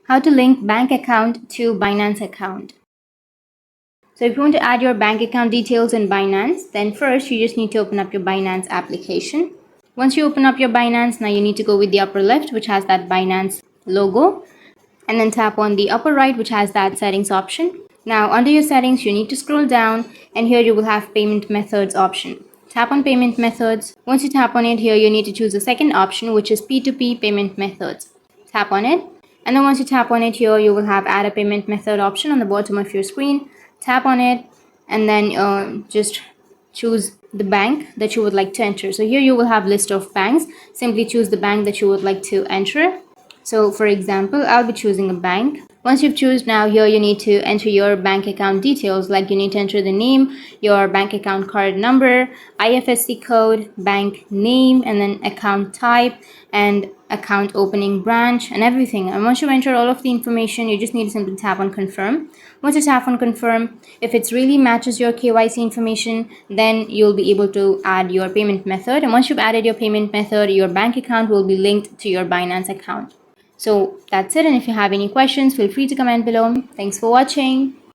How to link bank account to Binance account. So if you want to add your bank account details in Binance, then first you just need to open up your Binance application. Once you open up your Binance, now you need to go with the upper left, which has that Binance logo, and then tap on the upper right, which has that settings option. Now under your settings, you need to scroll down, and here you will have payment methods option. Tap on payment methods. Once you tap on it, here you need to choose the second option, which is P2P payment methods. Tap on it, and then once you tap on it, here you will have add a payment method option on the bottom of your screen. Tap on it, and then just choose the bank that you would like to enter. So here you will have list of banks. Simply choose the bank that you would like to enter. So for example, I'll be choosing a bank. Once you've chosen, now here you need to enter your bank account details, like you need to enter the name, your bank account card number, IFSC code, bank name, and then account type and account opening branch and everything. And once you enter all of the information, you just need to simply tap on confirm. Once you tap on confirm, if it really matches your KYC information, then you'll be able to add your payment method. And once you've added your payment method, your bank account will be linked to your Binance account. So that's it, and if you have any questions, feel free to comment below. Thanks for watching.